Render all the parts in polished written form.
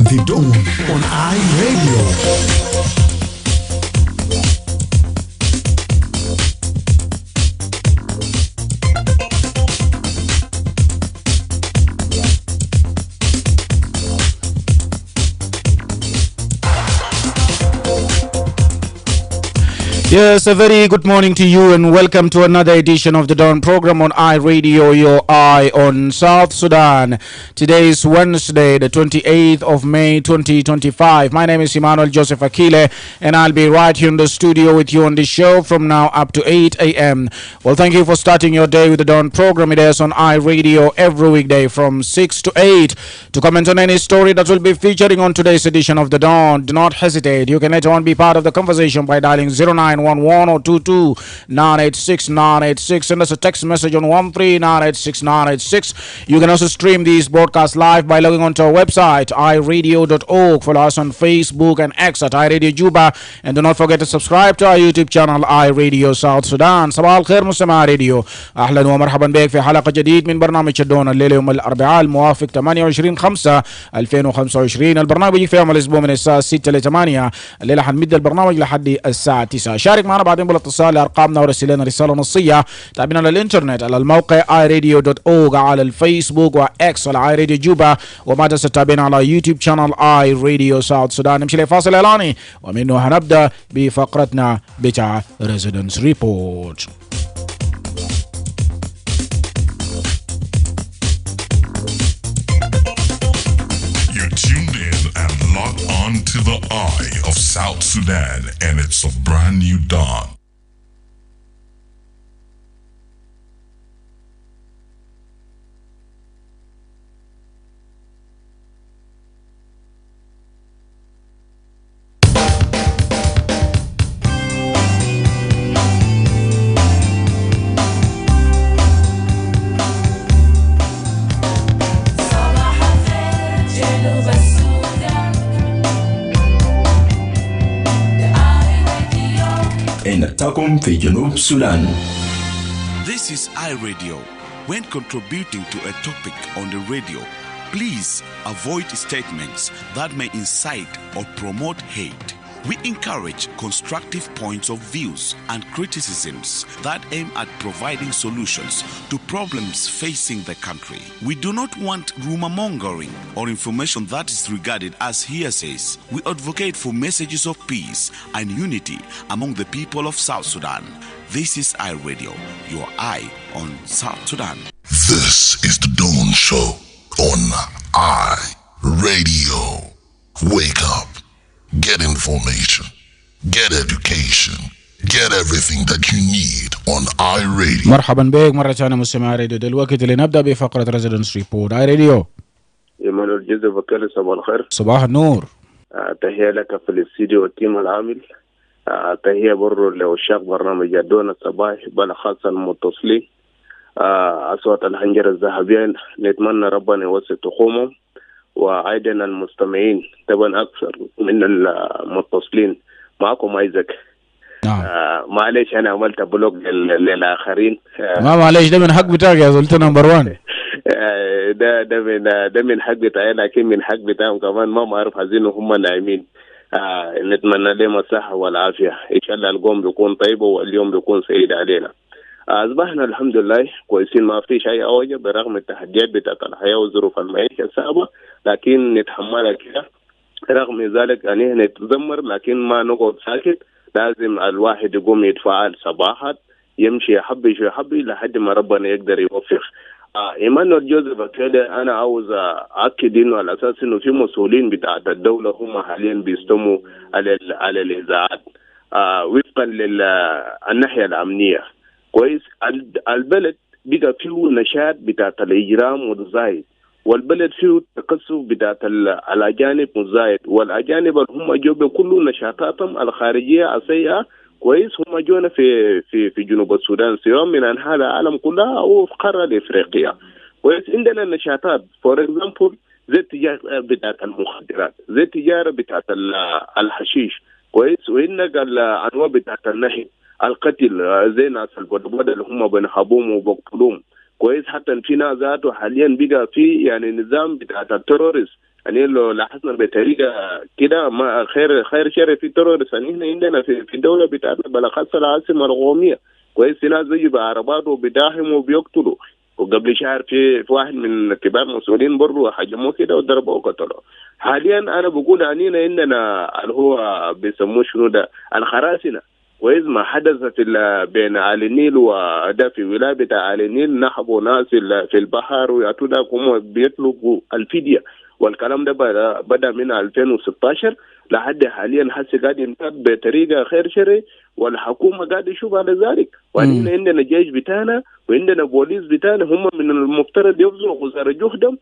The Dawn on iRadio. Yes, a very good morning to you and welcome to another edition of the Dawn program on iRadio, your eye on South Sudan. Today is Wednesday, the 28th of May 2025. My name is Emmanuel Joseph Akile and I'll be right here in the studio with you on the show from now up to 8 a.m. Well, thank you for starting your day with the Dawn program. It is on iRadio every weekday from 6 to 8. To comment on any story that will be featuring on today's edition of the Dawn, do not hesitate. You can later on be part of the conversation by dialing 0911 or 22 986 986. Send us a text message on 13986 You can also stream these broadcasts live by logging onto our website iRadio.org. Follow us on Facebook and X at iRadio Juba, and do not forget to subscribe to our YouTube channel iRadio South Sudan. صباح الخير مستمع راديو، اهلا ومرحبا بك في حلقه جديد من برنامج الدون الليله يوم الاربعاء الموافق 28/5/2025. البرنامج يجي في يوم الاسبوع من الساعه 6 ل 8. الليله حنمد البرنامج لحد الساعه 9. شارك معنا بعدين بالاتصال لارقامنا ورسل لنا رساله نصيه. تابعنا على الانترنت على الموقع iRadio.org، على الفيسبوك واكس على iRadio جوبا، وما تنسى تتابعنا على يوتيوب شانل iRadio South Sudan. نمشي لفاصل اعلاني ومنه هنبدا بفقرتنا بتاع Residence Report. Tuned in and logged on to the eye of South Sudan, and it's a brand new dawn. نتاكم في جنوب السودان. This is iRadio. When contributing to a topic on the radio, please avoid statements that may incite or promote hate. We encourage constructive points of views and criticisms that aim at providing solutions to problems facing the country. We do not want rumor-mongering or information that is regarded as hearsays. We advocate for messages of peace and unity among the people of South Sudan. This is iRadio, your eye on South Sudan. This is the Dawn Show on iRadio. Wake up. Get information, get education, get everything that you need on iRadio. مرحبا بك مرة ثانية مستمع راديو. دلوقتي اللي نبدأ بفقرة Residence Report. iRadio. إيمانويل جوزيف أكيله، صباح الخير. صباح النور. تحية لك في الاستديو والتيم العامل. تحية برضو لعشاق برنامج الدون الصباح، بل خاصة المتصلين أصوات الحنجرة الذهبية. نتمنى ربنا يوسع تخومهم، وأيضا المستمعين طبعا أكثر من المتصلين. معكم ايزك. نعم. معلش أنا عملت بلوك للآخرين. ما معلش، ده من حق بتاعك يا زلت نمبر 1. ده من حق بتاعي، لكن من حق بتاعهم كمان ما أعرف عايزين هم نايمين. نتمنى لهم الصحة والعافية، إن شاء الله القوم بيكون طيب واليوم بيكون سعيد علينا. أصبحنا الحمد لله كويسين، ما فيش أي أوجه برغم التحديات بتاعت الحياة وظروف المعيشة الصعبة، لكن نتحملها كده. رغم ذلك يعني نتذمر لكن ما نقعد ساكت. لازم الواحد يقوم يتفاعل صباحا، يمشي يحبي لحد ما ربنا يقدر يوفق. إيمانويل جوزيف أكيله، أنا عاوز أكد إنه على أساس إنه في مسؤولين بتاعت الدولة هم حاليا بيستموا على الإذاعات وفقا للناحية الأمنية. كويس. البلد بقى فيه نشاط بتاعت الإجرام متزايد، والبلد فيه تكثف بتاعت الأجانب متزايد، والأجانب هم جو بكل نشاطاتهم الخارجية السيئة. كويس. هم جونا في جنوب السودان، سواء من أنحاء العالم كلها أو في قارة إفريقيا. كويس. عندنا نشاطات فور إكزامبل زي التجارة بتاعت المخدرات، زي التجارة بتاعت الحشيش. كويس. وإنك الأنواع بتاعت النهي، القتل، زي ناس البودبود اللي هم بنهبوهم وبقتلوهم. كويس. حتى في ناس ذاته حاليا بقى في يعني نظام بتاع التيروريست، يعني لو لاحظنا بطريقه كده ما خير شر في التيروريست. يعني احنا عندنا في الدوله بتاعتنا بلخص العاصمه القوميه كويس، في ناس بيجوا بعربات وبيداهموا وبيقتلوا. وقبل شهر في واحد من كبار المسؤولين برضه هجموه كده وضربوه وقتلوه. حاليا انا بقول انينا عندنا اللي هو بيسموه شنو ده الخراسنه كويس، ما حدث في بين آل النيل وده في ولايه بتاع آل النيل، نحبوا ناس في البحر وياتوا ده هم بيطلبوا الفديه، والكلام ده بدا من 2016 لحد حاليا هسه قاعد ينتهي بطريقه غير شرعي، والحكومه قاعده تشوف على ذلك. وبعدين عندنا جيش بتاعنا وعندنا بوليس بتاعنا، هم من المفترض يبذلوا قصارى جهدهم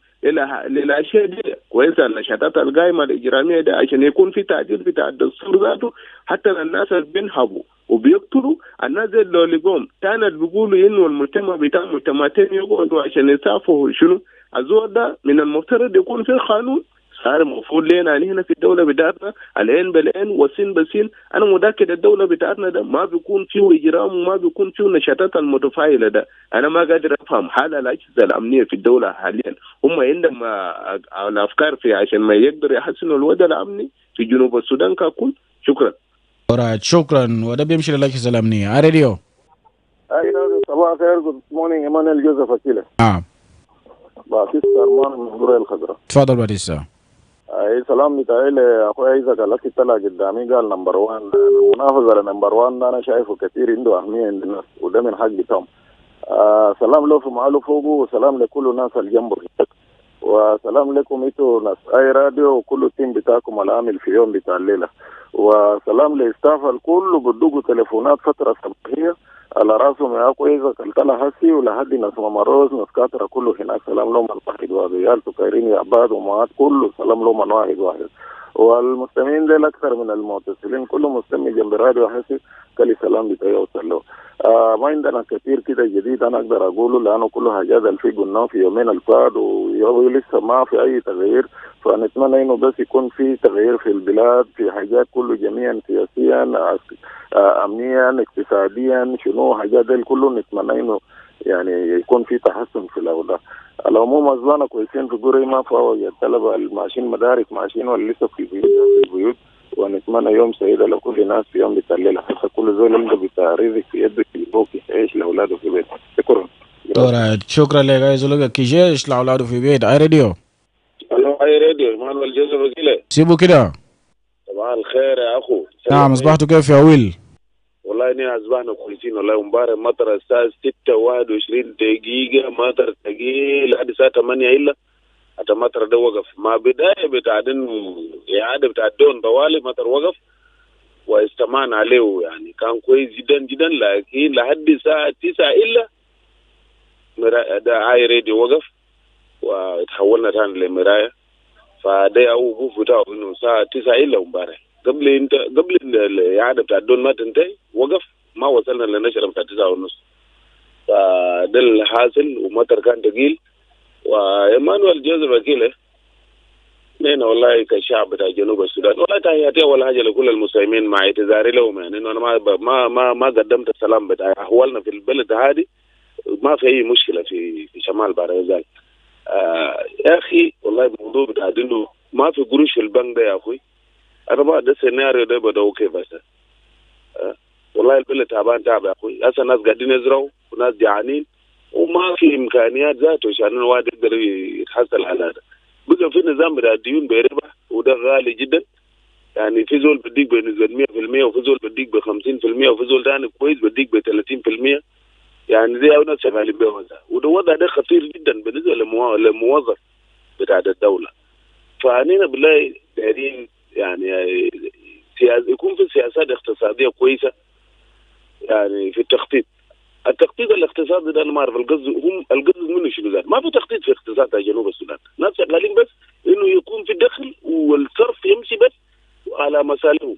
للاشياء دي كويس، النشاطات القائمه الاجراميه ده عشان يكون في تعديل بتاع الدستور ذاته. حتى الناس اللي بينهبوا وبيقتلوا الناس اللي لقوم تاني بيقولوا انه المجتمع بتاع مجتمعين يقعدوا عشان يسافوا شنو الزول ده، من المفترض يكون في قانون صار المفروض لنا هنا في الدوله بتاعتنا العين بالعين والسين بالسين. انا متاكد الدوله بتاعتنا ده ما بيكون فيه اجرام وما بيكون فيه نشاطات المتفاعله ده. انا ما قادر افهم حال الاجهزه الامنيه في الدوله حاليا هم عندهم الافكار في عشان ما يقدروا يحسنوا الوضع الامني في جنوب السودان ككل. شكرا. شكرا. وده بيمشي للاجهزه الامنيه. راديو صباح الخير. جود مورنينج ايمانويل جوزيف اكيله. باتيستا ارمان من القريه الخضراء. تفضل باتيستا. اي سلام بتاعي اخويا ايزاك التي طلع قدامي قال نمبر 1. المنافسه لنمبر 1 انا شايفه كثير عنده اهميه عند الناس وده من حق بتاعهم. سلام له في معاله فوقه، وسلام لكل الناس اللي جنبه، وسلام لكم انتوا ناس اي راديو وكل التيم بتاعكم العامل في يوم بتاع الليله، وسلام لاستاف الكل بدقوا تليفونات فتره صباحيه على راسهم يا اخو ايزاك التلا هسي ولحد ناس ممروز ناس كاتره كله هناك. سلام لهم الواحد وعيال سكيرين يا عباد ومعاد كله سلام لهم من واحد. والمستمعين ديل اكثر من المتصلين كله مستمع جنب راديو حسي كلي سلام بتاعي وصل له. ما عندنا كثير كده جديد انا اقدر اقوله لانه كله حاجات اللي في قلناه في يومين الفات ولسه ما في اي تغيير، فنتمنى انه بس يكون في تغيير في البلاد في حاجات كله جميعا سياسيا امنيا اقتصاديا شنو حاجات ديل كله نتمنى انه يعني يكون في تحسن في الاوضاع. العموم أصلاً كويسين في قرية ما فهو الطلبة الماشين مدارس ماشين ولا لسه في البيوت ونتمنى يوم سعيد لكل الناس في يوم بتاع الليل، حتى كل زول عنده بتاع رزق في يده يبوك يعيش لاولاده في بيت. شكرا. شكرا لك يا زلمه كيجيش لاولاده في بيت. اي راديو. الو اي راديو ايمانويل جوزيف اكيله. سيبوا كده. صباح الخير يا اخو. نعم اصبحتوا كيف يا ويل؟ والله اني اصبحنا كويسين والله. امبارح مطر الساعه 6:21 مطر ثقيل لحد الساعه 8 الا حتى مطر ده وقف. ما بدايه بتاع انه اعاده بتاع الدون طوالي مطر وقف واستمعنا عليه يعني كان كويس جدا جدا، لكن لحد الساعه 9 الا ده اي راديو وقف وتحولنا ثاني لمرايه. فده اوقف بتاعه انه الساعه 9 الا امبارح قبل الاعاده بتاع الدون ما تنتهي وقف، ما وصلنا للنشره بتاع 9:30. فده الحاصل ومطر كان ثقيل. وايمانويل جوزيف اكيله نحن والله كشعب بتاع جنوب السودان والله تحياتي اول حاجه لكل المسلمين مع اعتذاري لهم، يعني انه انا ما قدمت السلام بتاع احوالنا في البلد هذه ما في اي مشكله في شمال بحر الغزال. يا اخي والله الموضوع بتاع انه ما في قروش في البنك ده يا اخوي. انا ما ده السيناريو ده بدأوا كيف هسه. والله البلد تعبان تعب يا اخوي. هسه الناس قاعدين يزرعوا وناس جعانين وما في امكانيات ذاته عشان الواحد يقدر يتحصل على هذا. بقى في نظام بتاع الديون بربا وده غالي جدا، يعني في زول بديك بنسبه 100% وفي زول بديك ب 50% وفي زول ثاني كويس بديك ب 30%، يعني زي ناس شغالين بيه وضع، وده وضع ده خطير جدا بالنسبه للموظف بتاع الدوله. فعنينا بالله دايرين يعني يكون في سياسات اقتصاديه كويسه يعني في التخطيط الاقتصادي ده. انا ما اعرف القصد منه شنو ذات. ما في تخطيط في اقتصاد جنوب السودان، ناس شغالين بس انه يكون في دخل والصرف يمشي بس على مصالحهم،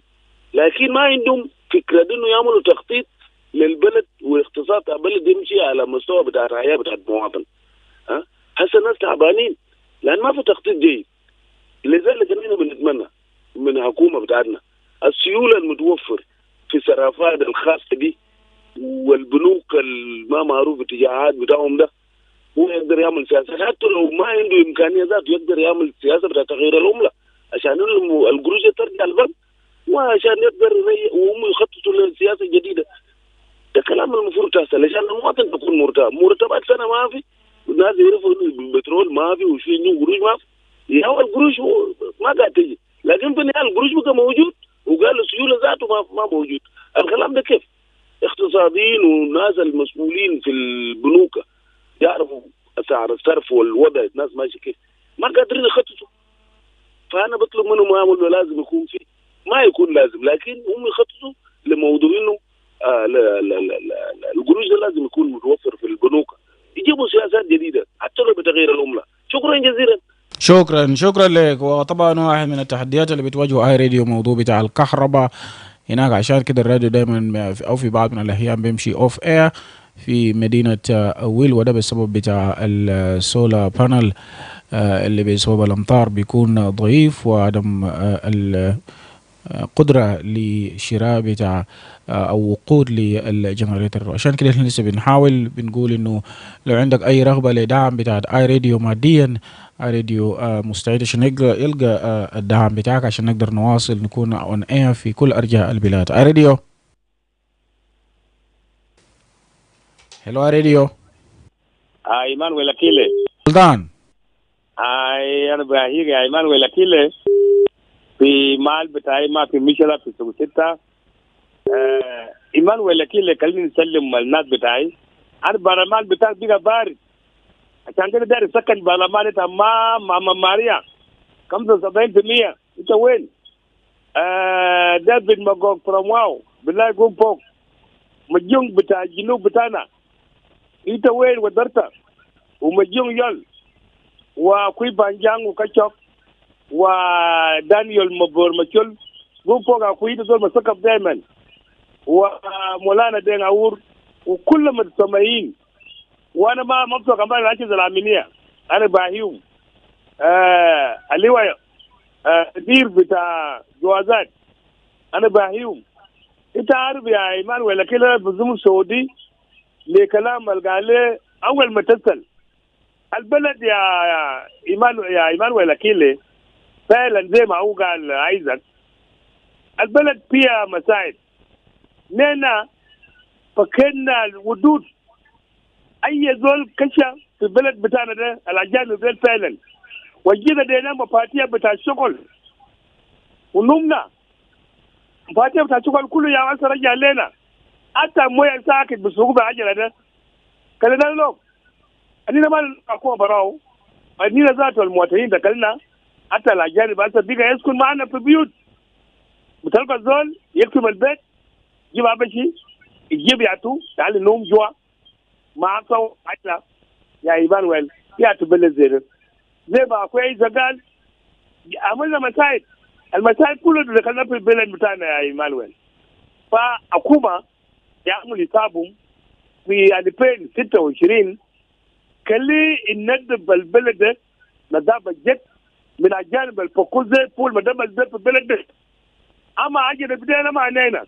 لكن ما عندهم فكره انه يعملوا تخطيط للبلد واقتصاد البلد يمشي على مستوى بتاع الحياه بتاع المواطن. هسه الناس تعبانين لان ما في تخطيط جيد. لذلك احنا بنتمنى من الحكومه بتاعتنا السيوله المتوفر في الصرافات الخاصه دي والبنوك ما معروف اتجاهات بتاعهم ده هو يقدر يعمل سياسة، حتى لو ما عنده إمكانية ذاته يقدر يعمل سياسة بتاع تغيير العملة عشان القروش ترجع البنك، وعشان يقدر وهم يخططوا لسياسة جديدة. ده كلام المفروض تحصل عشان المواطن تكون مرتاح. مرتبات سنة ما في، والناس يعرفوا إنه البترول ما في وفي إنه قروش ما في، يا القروش ما قاعد تجي، لكن في النهاية القروش بقى موجود وقال السيولة ذاته ما موجود. الكلام ده كيف؟ اقتصاديين والناس المسؤولين في البنوك يعرفوا اسعار الصرف والوضع الناس ماشي كيف، ما قادرين يخططوا. فانا بطلب منهم يعملوا لازم يكون في، ما يكون لازم، لكن هم يخططوا لموضوع انه القروش ده لازم يكون متوفر في البنوك، يجيبوا سياسات جديده حتى لو بتغيير العمله. شكرا جزيلا. شكرا لك. وطبعا واحد من التحديات اللي بتواجهه اي راديو موضوع بتاع الكهرباء هناك، عشان كده الراديو دايما او في بعض من الاحيان بيمشي اوف اير في مدينة ويل، وده بسبب بتاع السولا بانل اللي بسبب الامطار بيكون ضعيف، وعدم القدرة لشراء بتاع او وقود للجنريتور. عشان كده احنا لسه بنحاول بنقول انه لو عندك اي رغبة لدعم بتاع اي راديو ماديا، اي راديو مستعد عشان يلقى الدعم بتاعك عشان نقدر نواصل نكون اون اير في كل ارجاء البلاد. اي راديو، هلو اي راديو. ايمانويل اكيله سلطان. انا بهيج ايمانويل اكيله في مال بتاعي ما في مشكله في سوق 6. ايمانويل اكيله خليني نسلم الناس بتاعي. انا برلمان بتاعي بيبقى بارد عشان كده داير سكن برلمان تمام ماما ماريا 75%. انت وين؟ دافيد ماجوك فروم واو بالله يقوم فوق مجيون بتاع الجنوب بتاعنا. انت وين ودرتا ومجيون يل وكوي بانجان وكاتشوك ودانيال مبور مچول قوم فوق اكوي دول مسكب دايما ومولانا دين اور وكل متسمعين. وانا ما مبسوط كمان العجز الامنيه انا باهيهم اللواء دير بتاع جوازات انا باهيهم. انت عارف يا ايمانويل كده بزوم السعودي لكلام القال اول ما تصل البلد يا ايمانويل كيله فعلا زي ما هو قال عايزك البلد فيها مسائل. نحن فكرنا الودود اي زول كشا في البلد بتاعنا ده الاجانب دول فعلا وجينا دينا مفاتيح بتاع الشغل ونمنا مفاتيح بتاع الشغل كله يا عسى رجع لنا حتى مويه ساكت بسوق بعجله ده كلنا لهم اننا ما اكون براو اننا ذات المواطنين ده كلنا حتى الاجانب هسه بيجي يسكن معنا في بيوت بتلقى الزول يكتم البيت يجيب ابشي يجيب يعتو تعال النوم جوا ما عصوا عجله يا ايمانويل يعتو بالزير زي ما كويس قال عملنا مسائل المسائل كلها اللي دخلنا في البلد بتاعنا يا ايمانويل. فحكومه يعمل حسابهم في 2026 كلي الندب البلد ده نظافه جد من الجانب الفقود زي فول ما دام البيت في البلد ده. اما عجل بدينا ما علينا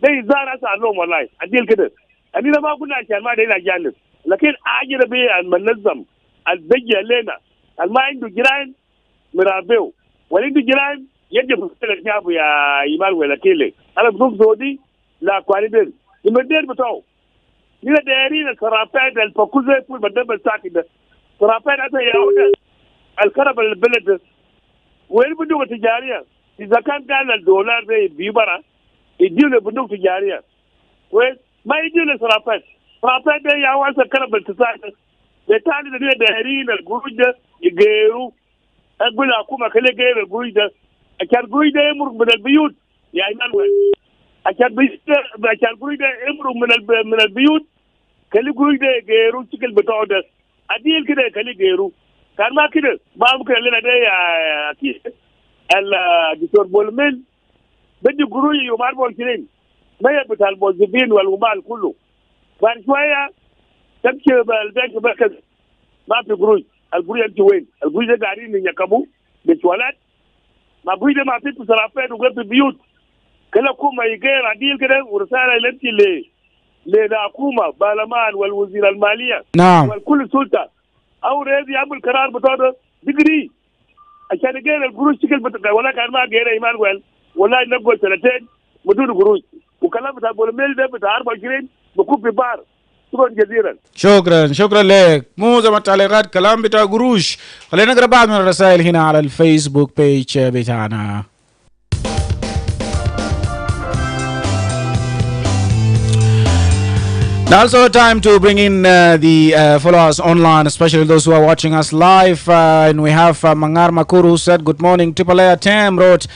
ده يزار اسال لهم والله اديل كده اننا ما قلنا عشان ما علينا جانب، لكن عجل بيه المنظم البجي علينا ما عنده جيران مرابيو ولا عنده جيران يجب البلد جابه يا ايمانويل كيله. انا بشوف زودي لا كواليدين المدير بتاعه نينا دايرين الصرافات الفقود زي فول ما دام الساكن ده صرافات هذا يعود الكرب البلد وين بندوق تجاريه اذا كان قال الدولار زي بيبرا يديله بندوق تجاريه وين ما يديله صرافات ده يا واسع الكرب التساعد بتاعنا ده دايرين القروج ده يغيروا اقول حكومه كلها غير القروج ده عشان القروج ده يمرق من البيوت يا ايمانويل عشان القروج ده يمرق من البيوت كل القروج ده يغيروا الشكل بتاعه ده اديل كده كلي غيروا كان ما كده ما ممكن لنا ده يا اكيد الدكتور بولمن بدي قروي يوم 24 ما بتاع الموظفين والمال كله بعد شويه تمشي البنك مركز ما في قروي. القروي انت وين؟ القروي ده قاعدين ينكبوا بالتواليت ما قروي ده ما في صرافات وقف البيوت كلا كوما يغير عديل كده ورساله لنتي للحكومه برلمان والوزير الماليه نعم والكل سلطه او ريز يعمل قرار بتاعه ديجري عشان يجينا القروش شكل ولا كان ما جينا ايمانويل ولا نبغى سنتين بدون قروش وكلام بتاع بولميل ده بتاع 24 بكون في بار. شكرا جزيلا. شكرا لك. معظم التعليقات كلام بتاع قروش. خلينا نقرا بعض من الرسائل هنا على الفيسبوك بيج بتاعنا. Now also time to bring in the followers online, especially those who are watching us live. And we have Mangar Makuru who said, good morning. Triple A Tam wrote,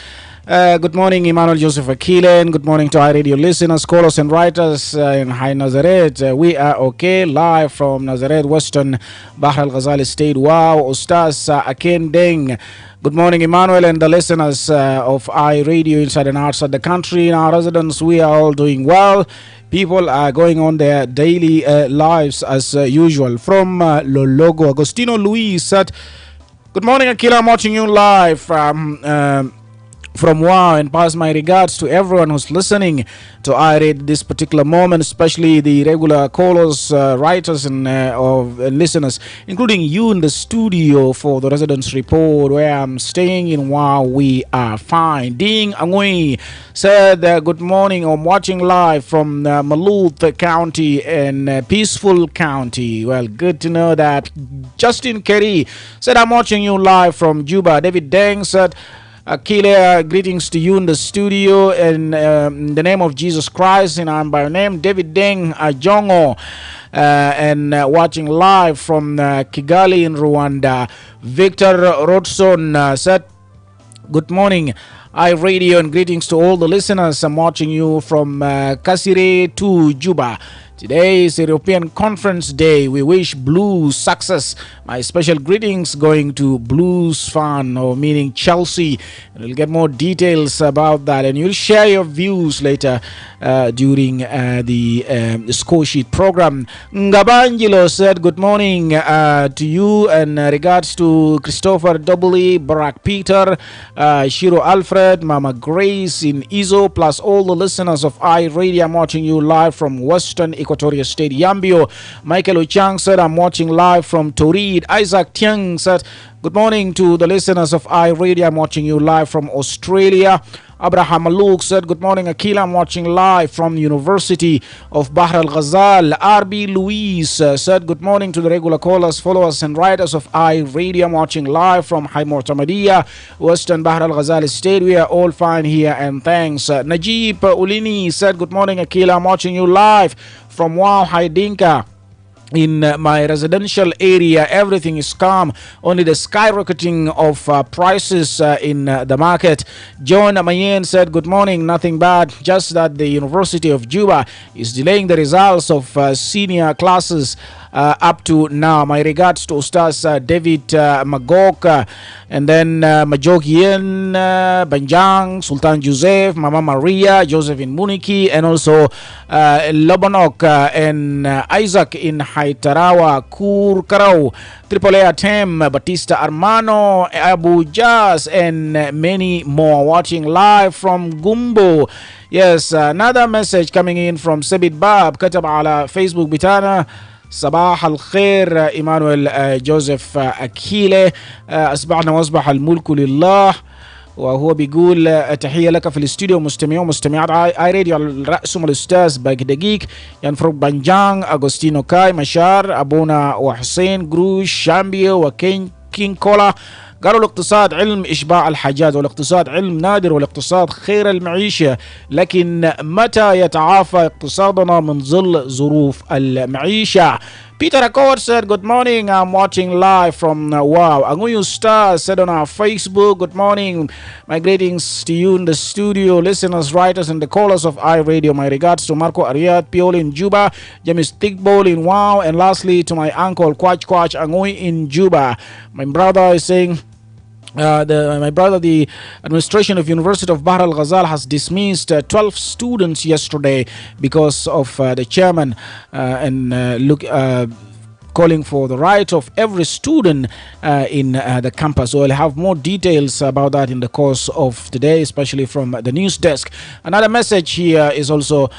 good morning, Emmanuel Joseph Akile, and good morning to our radio listeners, callers, and writers in High Nazareth. We are okay, live from Nazareth, Western Bahr al Ghazali State. Wow, Ustaz Akin Deng. Good morning, Emmanuel, and the listeners of iRadio inside and outside the country. In our residents, we are all doing well. People are going on their daily lives as usual. From Lologo, Agostino Luis said, good morning, Akile. I'm watching you live from WOW, and pass my regards to everyone who's listening to iRadio this particular moment, especially the regular callers, writers, and listeners, including you in the studio for the residence report where I'm staying in WOW. We are fine. Ding Angui said, good morning. I'm watching live from Maluth County and Peaceful County. Well, good to know that. Justin Kerry said, I'm watching you live from Juba. David Deng said, Akile, greetings to you in the studio in the name of Jesus Christ, and I'm by name David Deng Ajongo, and watching live from Kigali in Rwanda. Victor Rodson said, good morning, iRadio, and greetings to all the listeners. I'm watching you from Kasire to Juba. Today is European Conference Day. We wish Blues success. My special greetings going to Blues fan, or meaning Chelsea. And we'll get more details about that, and you'll share your views later during the score sheet program. Ngabangelo said good morning to you, and regards to Christopher W, Barack Peter, Shiro Alfred, Mama Grace in Izo, plus all the listeners of iRadio. I'm watching you live from Western Equatoria State, Yambio. Michael Ochang said, I'm watching live from Torid. Isaac Tiang said, good morning to the listeners of iRadio. I'm watching you live from Australia. Abraham Maluk said, good morning, Akile. I'm watching live from University of Bahr al Ghazal. RB Louise said, good morning to the regular callers, followers, and writers of iRadio. I'm watching live from High Mortamadia, Western Bahr al Ghazal State. We are all fine here, and thanks. Najib Ulini said, good morning, Akile. I'm watching you live from Wow Haidinka. In my residential area, everything is calm. Only the skyrocketing of prices in the market. John Mayen said, good morning, nothing bad. Just that the University of Juba is delaying the results of senior classes up to now. My regards to Ustaz David Magok, and then Majokien, Banjang, Sultan Joseph, Mama Maria, Josephine Muniki, and also Lobanok and Isaac in Haitarawa, Kur Karau, Triple A Tem, Batista Armano, Abu Jas, and many more. Watching live from Gumbo. Yes, another message coming in from Sabit Bab, كتب على Facebook بتاعنا. صباح الخير إيمانويل جوزيف أكيلة، أصبحنا وأصبح الملك لله. وهو بيقول تحية لك في الاستوديو مستمعين ومستمعات اي راديو، على رأسهم الأستاذ باك دقيق ينفرق بنجان، أغوستينو كاي، مشار، أبونا وحسين، جروش، شامبيو، وكين كولا. قالوا الاقتصاد علم إشباع الحاجات، والاقتصاد علم نادر، والاقتصاد خير المعيشة، لكن متى يتعافى اقتصادنا من ظل ظروف المعيشة؟ Peter Accord said, good morning, I'm watching live from Wow. Anguyu Star said on our Facebook, good morning, my greetings to you in the studio, listeners, writers, and the callers of iRadio. My regards to Marco Ariad, Piol in Juba, James Thickball in Wow, and lastly to my uncle Kwach Kwach Angui in Juba. My brother is saying, the administration of University of Bahr al Ghazal has dismissed 12 students yesterday because of the chairman calling for the right of every student in the campus. So I'll have more details about that in the course of today, especially from the news desk. Another message here is also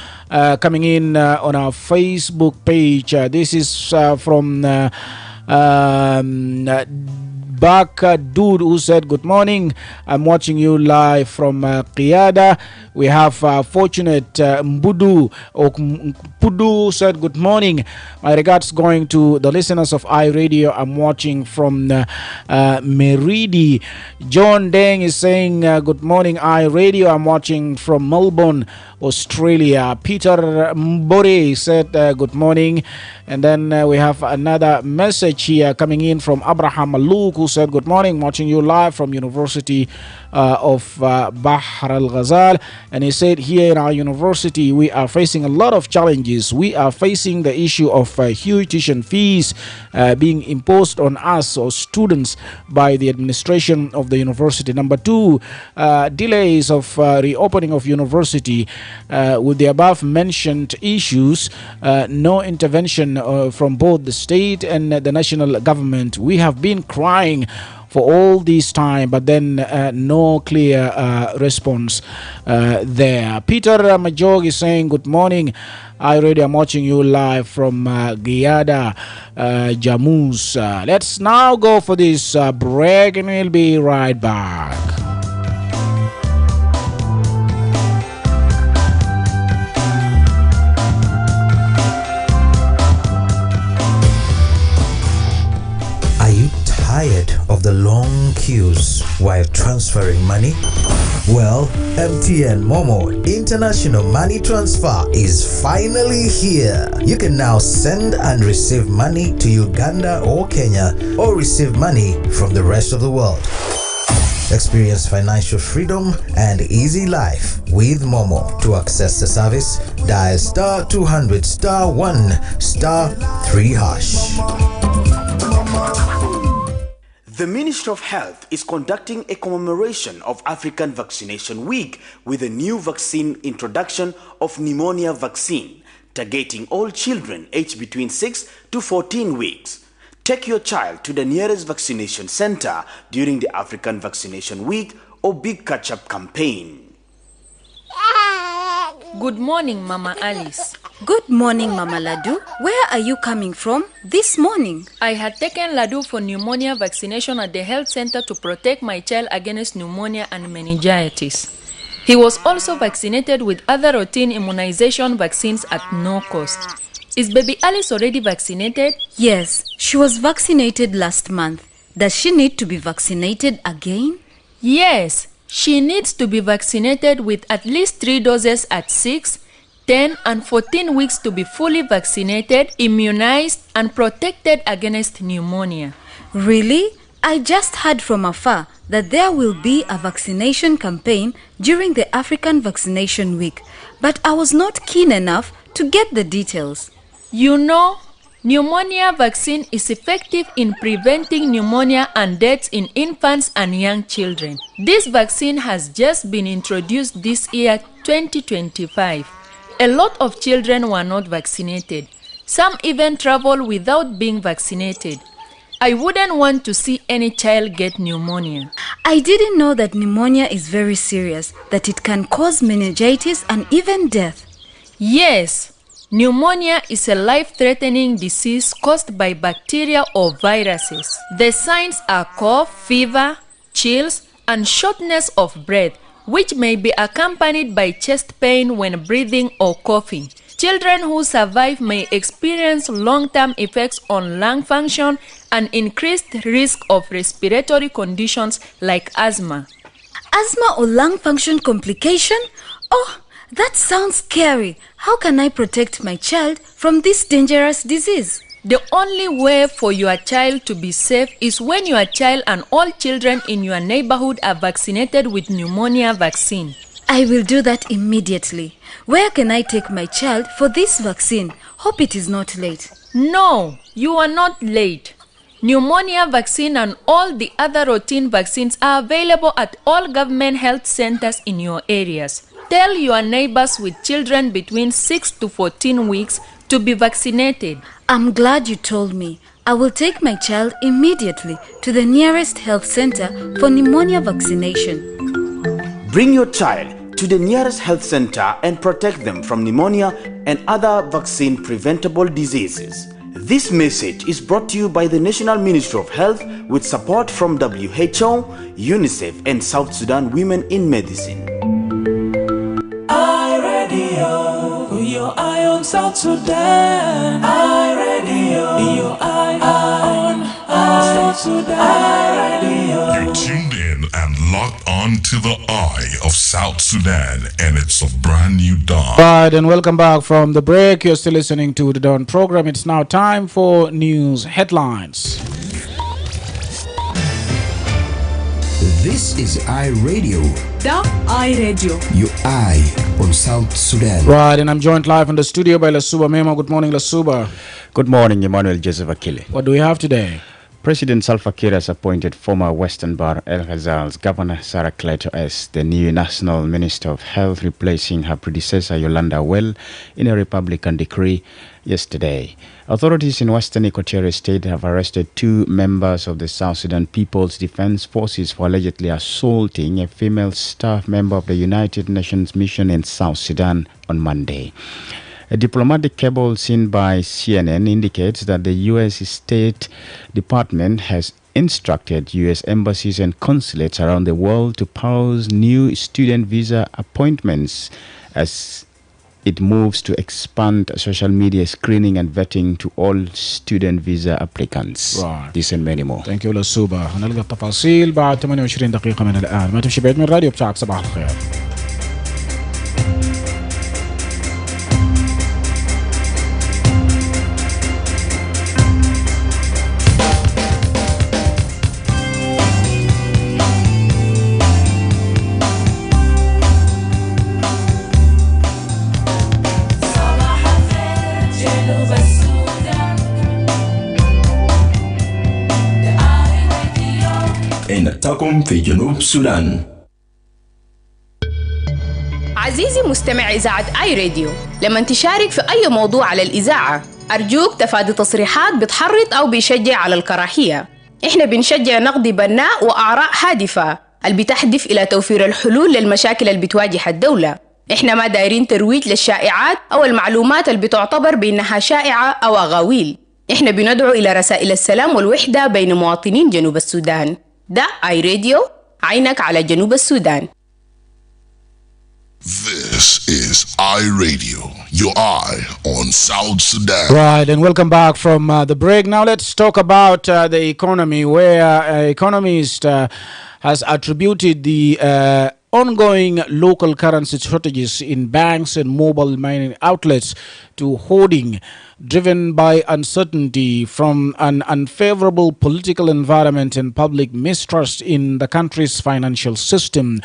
coming in on our Facebook page. This is from Dude who said good morning, I'm watching you live from Qiyada. We have Fortunate Mbudu or Pudu said good morning. My regards going to the listeners of iRadio. I'm watching from Meridi. John Deng is saying good morning iRadio. I'm watching from Melbourne, Australia. Peter Mbore said good morning. And then we have another message here coming in from Abraham Maluk, who said good morning, watching you live from University of Bahr Al Ghazal. And he said here in our university we are facing a lot of challenges. We are facing the issue of huge tuition fees being imposed on us or students by the administration of the university. Number two, delays of reopening of university. With the above mentioned issues, no intervention from both the state and the national government. We have been crying for all this time, but then no clear response there. Peter Majog is saying good morning. I already am watching you live from Guyada, Jammus. Let's now go for this break and we'll be right back. Tired of the long queues while transferring money? Well, MTN Momo International Money Transfer is finally here. You can now send and receive money to Uganda or Kenya, or receive money from the rest of the world. Experience financial freedom and easy life with Momo. To access the service, dial star 200 star 1 star 3 hash. The Ministry of Health is conducting a commemoration of African Vaccination Week with a new vaccine introduction of pneumonia vaccine, targeting all children aged between 6 to 14 weeks. Take your child to the nearest vaccination center during the African Vaccination Week or Big Catch-up campaign. Good morning, Mama Alice. Good morning, Mama Ladu. Where are you coming from this morning? I had taken Ladu for pneumonia vaccination at the health center to protect my child against pneumonia and meningitis. He was also vaccinated with other routine immunization vaccines at no cost. Is baby Alice already vaccinated? Yes, she was vaccinated last month. Does she need to be vaccinated again? Yes, she needs to be vaccinated with at least 3 doses at 6, 10 and 14 weeks to be fully vaccinated, immunized, and protected against pneumonia. Really? I just heard from afar that there will be a vaccination campaign during the African Vaccination Week, but I was not keen enough to get the details. You know, pneumonia vaccine is effective in preventing pneumonia and deaths in infants and young children. This vaccine has just been introduced this year, 2025. A lot of children were not vaccinated. Some even travel without being vaccinated. I wouldn't want to see any child get pneumonia. I didn't know that pneumonia is very serious, that it can cause meningitis and even death. Yes. Pneumonia is a life-threatening disease caused by bacteria or viruses. The signs are cough, fever, chills, and shortness of breath, which may be accompanied by chest pain when breathing or coughing. Children who survive may experience long-term effects on lung function and increased risk of respiratory conditions like asthma. Asthma or lung function complication? Oh, that sounds scary. How can I protect my child from this dangerous disease? The only way for your child to be safe is when your child and all children in your neighborhood are vaccinated with pneumonia vaccine. I will do that immediately. Where can I take my child for this vaccine? Hope it is not late. No, you are not late. Pneumonia vaccine and all the other routine vaccines are available at all government health centers in your areas. Tell your neighbors with children between 6 to 14 weeks to be vaccinated. I'm glad you told me. I will take my child immediately to the nearest health center for pneumonia vaccination. Bring your child to the nearest health center and protect them from pneumonia and other vaccine-preventable diseases. This message is brought to you by the National Ministry of Health with support from WHO, UNICEF, and South Sudan Women in Medicine. iRadio, put your eye on South Sudan. iRadio, be your eye on South Sudan. iRadio. You're tuned in and locked on to the eye of South Sudan, and it's a brand new dawn. Right, and welcome back from the break. You're still listening to the Dawn program. It's now time for news headlines. This is iRadio, The iRadio. your eye on South Sudan. Right, and I'm joined live in the studio by Lasuba Memo. Good morning, Lasuba. Good morning, Emmanuel Joseph Akile. What do we have today? President Salva Kiir has appointed former Western Bar El Ghazal's Governor Sarah Cleto as the new National Minister of Health, replacing her predecessor Yolanda Well in a Republican decree yesterday. Authorities in Western Equatorial State have arrested 2 members of the South Sudan People's Defense Forces for allegedly assaulting a female staff member of the United Nations mission in South Sudan on Monday. A diplomatic cable seen by CNN indicates that the U.S. State Department has instructed U.S. embassies and consulates around the world to pause new student visa appointments as it moves to expand social media screening and vetting to all student visa applicants. Right. This and many more. Thank you لسوبة. هنلقى التفاصيل بعد 28 دقيقة من الآن. ما تمشي بعيد من الراديو بتاعك. صباح الخير. نتاكم في جنوب السودان. عزيزي مستمع إذاعة آي راديو، لما تشارك في أي موضوع على الإذاعة أرجوك تفادي تصريحات بتحرض أو بيشجع على الكراهية. إحنا بنشجع نقد بناء وآراء هادفة اللي بتهدف إلى توفير الحلول للمشاكل اللي بتواجه الدولة. إحنا ما دايرين ترويج للشائعات أو المعلومات اللي بتعتبر بأنها شائعة أو أغاويل. إحنا بندعو إلى رسائل السلام والوحدة بين مواطنين جنوب السودان. ده آي راديو، عينك على جنوب السودان. This is iRadio, your eye on South Sudan. Right, and welcome back from the break. Now let's talk about the economy, where economist has attributed the ongoing local currency shortages in banks and mobile money outlets to hoarding, driven by uncertainty from an unfavorable political environment and public mistrust in the country's financial system.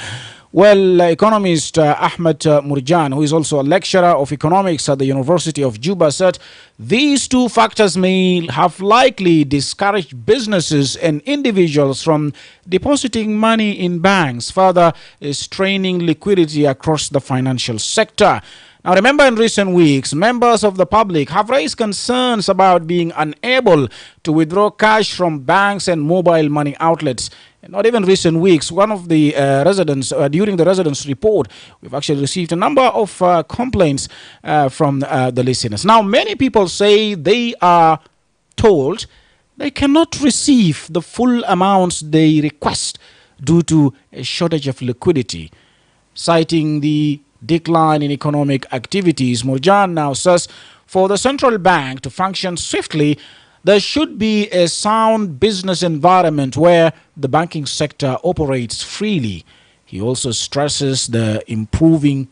Well, economist Ahmed Murjan, who is also a lecturer of economics at the University of Juba, said these 2 factors may have likely discouraged businesses and individuals from depositing money in banks, further straining liquidity across the financial sector. Now, remember, in recent weeks, members of the public have raised concerns about being unable to withdraw cash from banks and mobile money outlets. Not even recent weeks, one of the residents, during the residents' report, we've actually received a number of complaints from the listeners. Now, many people say they are told they cannot receive the full amounts they request due to a shortage of liquidity. Citing the decline in economic activities, Murjan now says for the central bank to function swiftly, there should be a sound business environment where the banking sector operates freely. He also stresses improving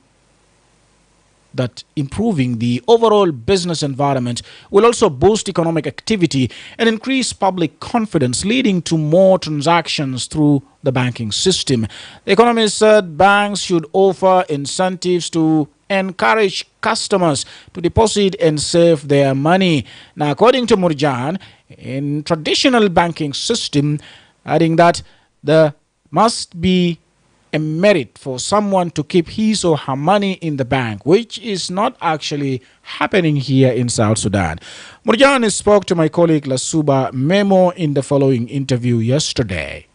the overall business environment will also boost economic activity and increase public confidence, leading to more transactions through the banking system. The economist said banks should offer incentives to encourage customers to deposit and save their money. Now, according to Murjan, in traditional banking system, adding that there must be a merit for someone to keep his or her money in the bank, which is not actually happening here in South Sudan. Murjan spoke to my colleague Lasuba Memo in the following interview yesterday.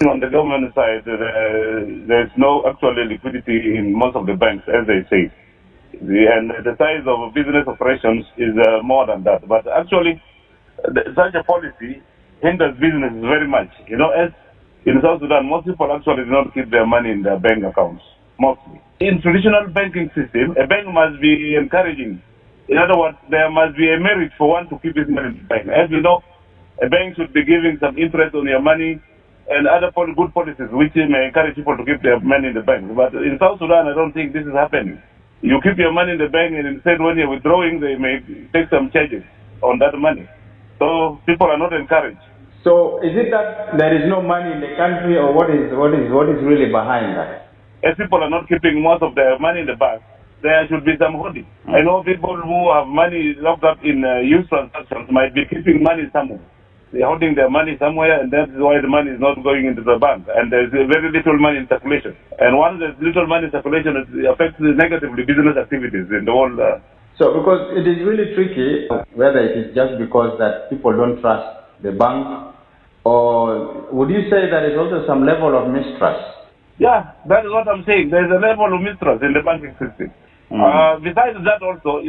On the government side, there's no actual liquidity in most of the banks, as they say. And the size of business operations is more than that. But actually, such a policy hinders business very much. As in South Sudan, most people actually do not keep their money in their bank accounts, mostly. In traditional banking system, a bank must be encouraging. In other words, there must be a merit for one to keep his money in the bank. As you know, a bank should be giving some interest on your money and other good policies which may encourage people to keep their money in the bank. But in South Sudan, I don't think this is happening. You keep your money in the bank, and instead when you're withdrawing, they may take some charges on that money. So people are not encouraged. So is it that there is no money in the country, or what is really behind that? As people are not keeping most of their money in the bank, there should be some holding. I know people who have money locked up in youth transactions might be keeping money somewhere. They're holding their money somewhere, and that's why the money is not going into the bank. And there's very little money in circulation. And once there's little money in circulation, it affects negatively business activities in the whole. So, because it is really tricky whether it is just because that people don't trust the bank, or would you say there is also some level of mistrust? Yeah, that is what I'm saying. There's a level of mistrust in the banking system. Besides that also,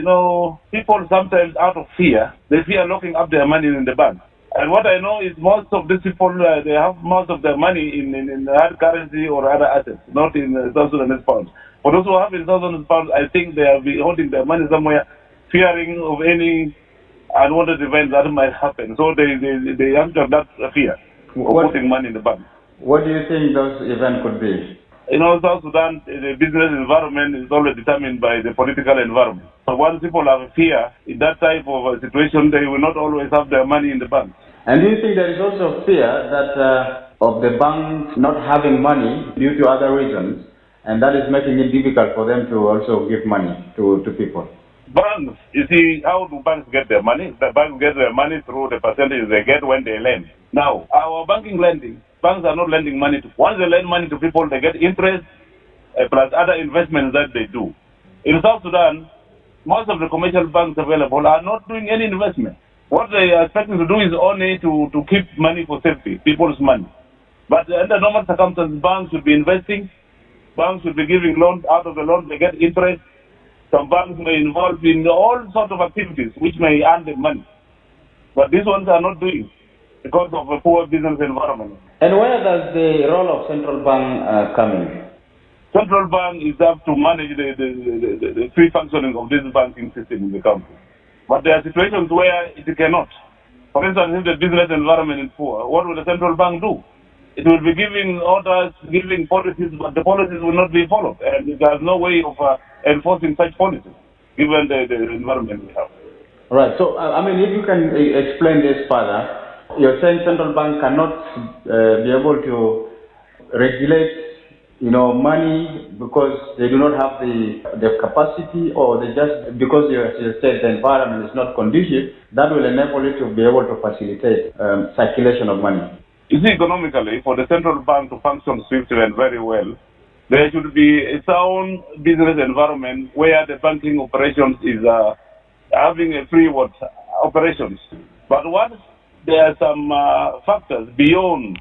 people sometimes out of fear, they fear locking up their money in the bank. And what I know is most of these people, they have most of their money in hard currency or other assets, not in South Sudanese pounds. For those who have in South Sudanese pounds, I think they have been holding their money somewhere, fearing of any unwanted events that might happen. So they have that fear of putting money in the bank. What do you think those events could be? South Sudan, the business environment is always determined by the political environment. So once people have a fear in that type of a situation, they will not always have their money in the bank. And do you think there is also fear that of the banks not having money due to other reasons, and that is making it difficult for them to also give money to people? Banks, you see, how do banks get their money? The banks get their money through the percentage they get when they lend. Now, our banking lending, banks are not lending money to. Once they lend money to people, they get interest plus other investments that they do. In South Sudan, most of the commercial banks available are not doing any investment. What they are expecting to do is only to keep money for safety, people's money. But under normal circumstances, banks should be investing. Banks should be giving loans. Out of the loans, they get interest. Some banks may involve in all sorts of activities which may earn them money. But these ones are not doing because of a poor business environment. And where does the role of central bank come in? Central bank is up to manage the free functioning of this banking system in the country. But there are situations where it cannot. For instance, if the business environment is poor, what will the central bank do? It will be giving orders, giving policies, but the policies will not be followed. And there's no way of enforcing such policies, given the environment we have. Right. So, if you can explain this further, you're saying central bank cannot be able to regulate, money because they do not have the capacity, or they just, because you said the environment is not conducive, that will enable it to be able to facilitate circulation of money. You see, economically, for the central bank to function swiftly and very well, there should be a sound business environment where the banking operations is having a free operations. But once there are some factors beyond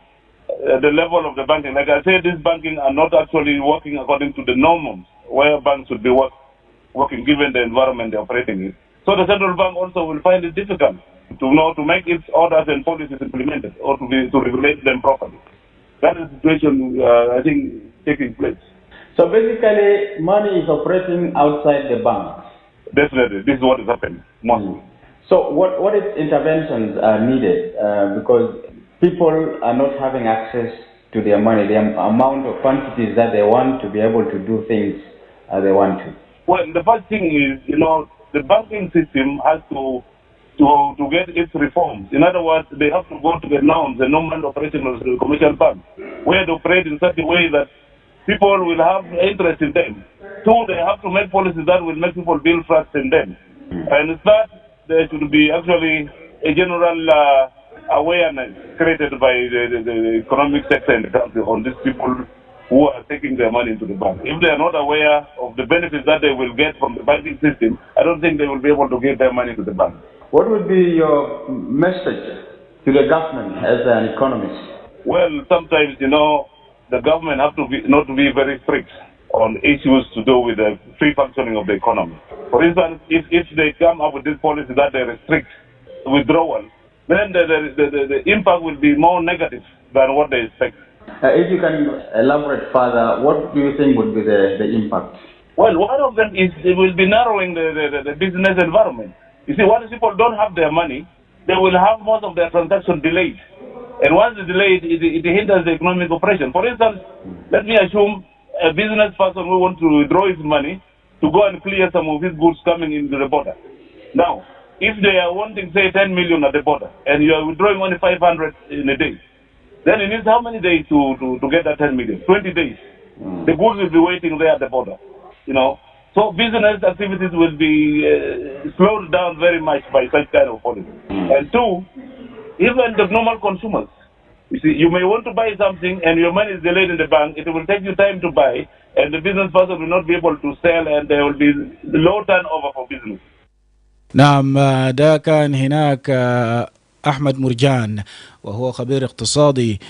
the level of the banking, like I said, this banking are not actually working according to the norms where banks should be working given the environment they're operating in. So the central bank also will find it difficult to make its orders and policies implemented or to regulate them properly. That is the situation, I think, taking place. So basically, money is operating outside the banks. Definitely, this is what is happening mostly. So what interventions are needed? Because people are not having access to their money, the amount of quantities that they want to be able to do things they want to. Well, the first thing is, the banking system has to get its reforms. In other words, they have to go to the norms, the normal operation of the commercial bank, where they operate in such a way that people will have interest in them. Two, they have to make policies that will make people build trust in them. And third, there should be actually a general awareness created by the economic sector in the country on these people who are taking their money into the bank. If they are not aware of the benefits that they will get from the banking system, I don't think they will be able to give their money to the bank. What would be your message to the government as an economist? Well, sometimes, the government have to be not to be very strict. on issues to do with the free functioning of the economy. For instance, if they come up with this policy that they restrict withdrawal, then the impact will be more negative than what they expect. If you can elaborate further, what do you think would be the impact? Well, one of them is it will be narrowing the business environment. You see, once people don't have their money, they will have most of their transactions delayed. And once it's delayed, it hinders the economic operation. For instance, let me assume a business person who wants to withdraw his money to go and clear some of his goods coming into the border. Now, if they are wanting, say, 10 million at the border, and you are withdrawing only 500 in a day, then it needs how many days to get that 10 million? 20 days. The goods will be waiting there at the border. So business activities will be slowed down very much by such kind of policy. And two, even the normal consumers. You see, you may want to buy something and your money is delayed in the bank. It will take you time to buy, and the business person will not be able to sell, and there will be low turnover for business. نعم ده كان هناك أحمد مرجان وهو خبير اقتصادي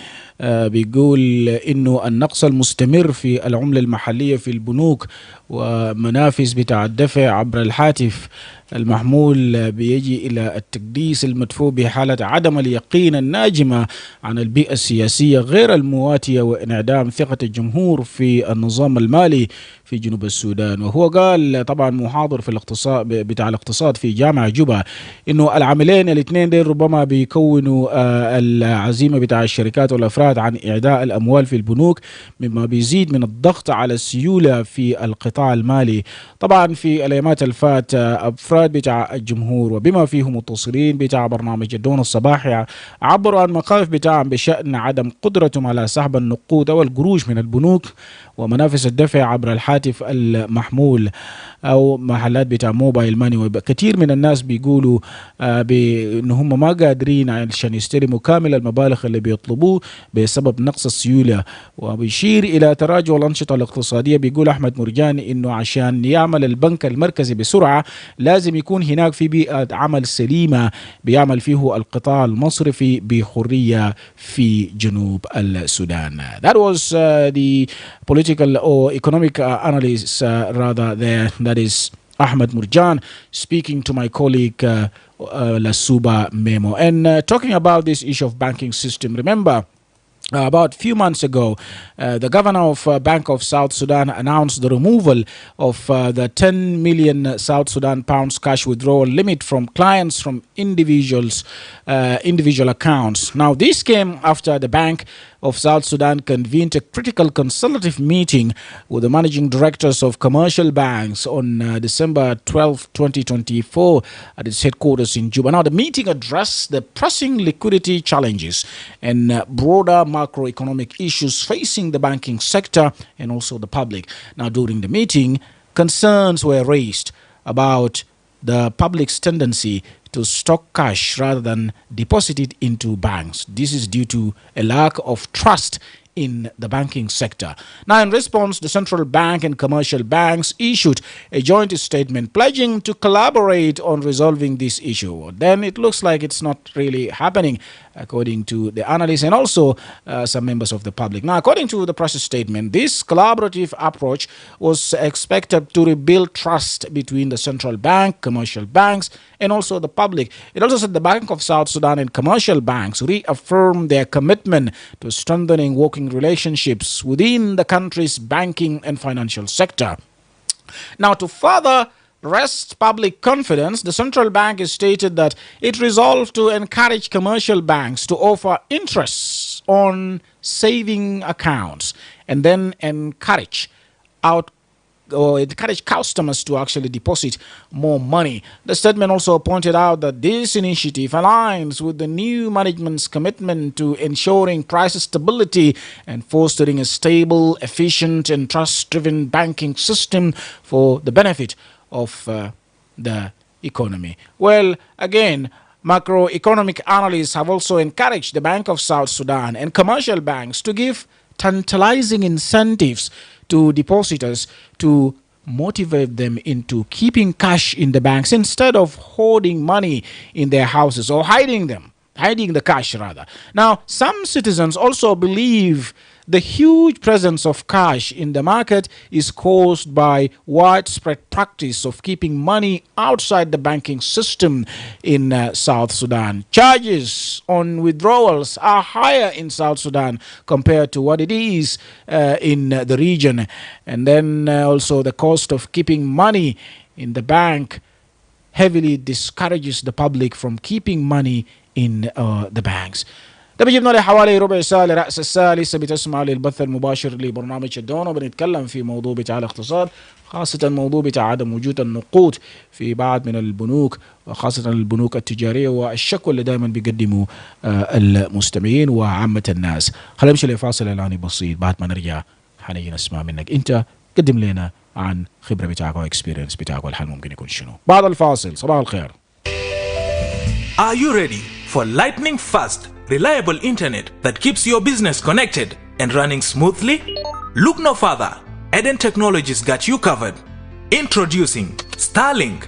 بيقول إنه النقص المستمر في العملة المحلية في البنوك ومنافذ بتاع الدفع عبر الهاتف المحمول بيجي إلى التكديس المدفوع بحالة عدم اليقين الناجمة عن البيئة السياسية غير المواتية وانعدام ثقة الجمهور في النظام المالي في جنوب السودان. وهو قال طبعا محاضر في الاقتصاد بتاع الاقتصاد في جامعة جوبا إنه العاملين الاثنين دول ربما بيكونوا العزيمة بتاع الشركات والأفراد عن إعداء الأموال في البنوك، مما بيزيد من الضغط على السيولة في القطاع المالي. طبعا في الأيامات الفات أفراد بتاع الجمهور وبما فيهم متصلين بتاع برنامج الدون الصباحي عبروا عن مخاوف بتاعهم بشأن عدم قدرتهم على سحب النقود أو القروش من البنوك ومنافذ الدفع عبر الهاتف المحمول أو محلات بتاع موبايل ماني. وكثير من الناس بيقولوا بأن هم ما قادرين عشان يستلموا كامل المبالغ اللي بيطلبوه بسبب نقص السيولة. وبيشير إلى تراجع الأنشطة الاقتصادية. بيقول أحمد مرجاني إنه عشان يعمل البنك المركزي بسرعة لازم يكون هناك في بيئة عمل سليمة بيعمل فيه القطاع المصرفي بحرية في جنوب السودان. That was the political or economic analyst rather there, that is Ahmed Murjan speaking to my colleague Lasuba Memo and talking about this issue of banking system. Remember, about a few months ago, the governor of Bank of South Sudan announced the removal of the 10 million South Sudan pounds cash withdrawal limit from clients from individual accounts. Now, this came after the Bank of South Sudan convened a critical consultative meeting with the managing directors of commercial banks on December 12, 2024 at its headquarters in Juba. Now, the meeting addressed the pressing liquidity challenges and broader macroeconomic issues facing the banking sector and also the public. Now, during the meeting, concerns were raised about the public's tendency to stock cash rather than deposit it into banks. This is due to a lack of trust in the banking sector. Now, in response, the central bank and commercial banks issued a joint statement pledging to collaborate on resolving this issue. Then it looks like it's not really happening, according to the analysts and also some members of the public. Now, according to the press statement, this collaborative approach was expected to rebuild trust between the central bank, commercial banks, and also the public. It also said the Bank of South Sudan and commercial banks reaffirmed their commitment to strengthening working relationships within the country's banking and financial sector. Now, to further rest public confidence, the central bank has stated that it resolved to encourage commercial banks to offer interests on saving accounts and then encourage customers to actually deposit more money. The statement also pointed out that this initiative aligns with the new management's commitment to ensuring price stability and fostering a stable, efficient, and trust-driven banking system for the benefit of the economy. Well, again, macroeconomic analysts have also encouraged the Bank of South Sudan and commercial banks to give tantalizing incentives to depositors to motivate them into keeping cash in the banks instead of hoarding money in their houses or hiding them. hiding the cash rather. Now, some citizens also believe the huge presence of cash in the market is caused by widespread practice of keeping money outside the banking system in South Sudan. Charges on withdrawals are higher in South Sudan compared to what it is in the region. And then also the cost of keeping money in the bank heavily discourages the public from keeping money in the banks. ده بيجيبنا لحوالي ربع ساعة لرأس الساعة. لسه بتسمع للبث المباشر لبرنامج الدون، وبنتكلم في موضوع بتاع الاقتصاد، خاصة الموضوع بتاع عدم وجود النقود في بعض من البنوك، وخاصة البنوك التجارية، والشكوى اللي دائما بيقدموا المستمعين وعامة الناس. خلينا نمشي لفاصل إعلاني بسيط، بعد ما نرجع حنيجي نسمع منك أنت قدم لنا عن خبرة بتاعك واكسبيرينس بتاعك والحل ممكن يكون شنو. بعد الفاصل صباح الخير. Are you ready for lightning fast, reliable internet that keeps your business connected and running smoothly? Look no further. Eden Technologies got you covered. Introducing Starlink,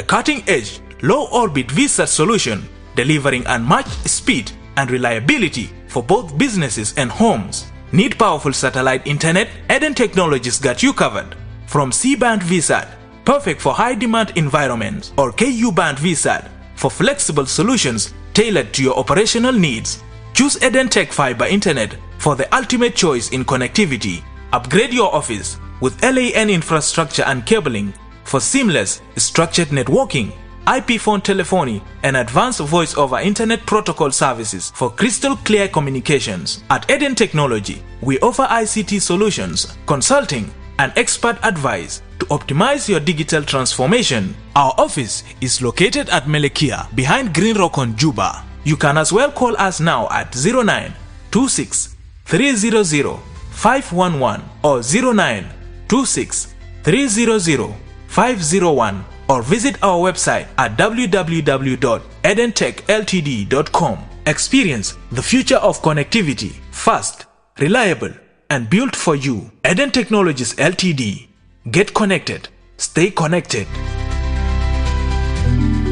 a cutting-edge, low-orbit VSAT solution delivering unmatched speed and reliability for both businesses and homes. Need powerful satellite internet? Eden Technologies got you covered. From C-band VSAT, perfect for high-demand environments, or KU-band VSAT, for flexible solutions tailored to your operational needs. Choose Eden Tech Fiber Internet for the ultimate choice in connectivity. Upgrade your office with LAN infrastructure and cabling for seamless structured networking, IP phone telephony, and advanced voice over internet protocol services for crystal clear communications. At Eden Technology, we offer ICT solutions, consulting, and expert advice to optimize your digital transformation. Our office is located at Melekia behind Green Rock on Juba. You can as well call us now at 0926 300 511 or 0926 300 501 or visit our website at www.edentechltd.com. Experience the future of connectivity, fast, reliable, and built for you. Eden Technologies Ltd. Get connected. Stay connected.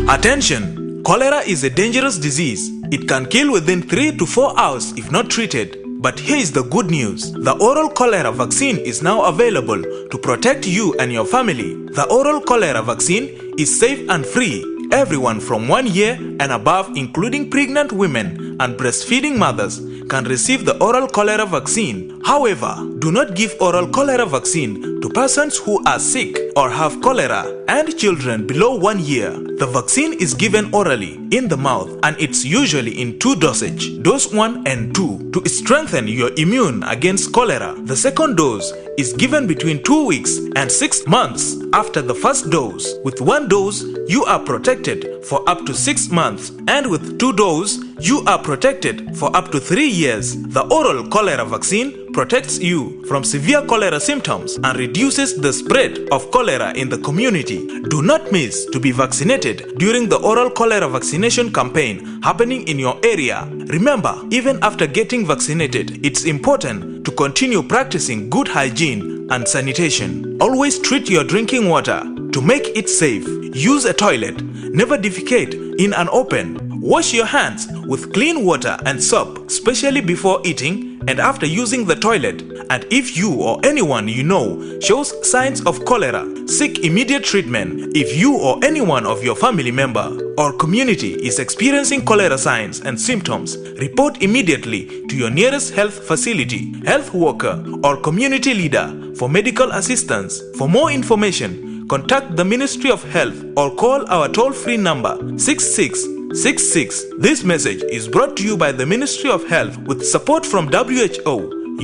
Attention! Cholera is a dangerous disease. It can kill within 3 to 4 hours if not treated. But here is the good news. The oral cholera vaccine is now available to protect you and your family. The oral cholera vaccine is safe and free. Everyone from 1 year and above, including pregnant women and breastfeeding mothers, can receive the oral cholera vaccine. However, do not give oral cholera vaccine to persons who are sick or have cholera and children below 1 year. The vaccine is given orally in the mouth and it's usually in 2 dosage, dose 1 and 2, to strengthen your immune against cholera. The second dose is given between 2 weeks and 6 months after the first dose. With 1 dose, you are protected for up to 6 months, and with 2 doses, you are protected for up to 3 years. The oral cholera vaccine protects you from severe cholera symptoms and reduces the spread of cholera in the community. Do not miss to be vaccinated during the oral cholera vaccination campaign happening in your area. Remember, even after getting vaccinated, it's important to continue practicing good hygiene and sanitation. Always treat your drinking water to make it safe. Use a toilet. Never defecate in an open. Wash your hands with clean water and soap, especially before eating and after using the toilet. And if you or anyone you know shows signs of cholera, seek immediate treatment. If you or anyone of your family member or community is experiencing cholera signs and symptoms, report immediately to your nearest health facility, health worker, or community leader for medical assistance. For more information, contact the Ministry of Health or call our toll-free number 6666. This message is brought to you by the Ministry of Health with support from WHO,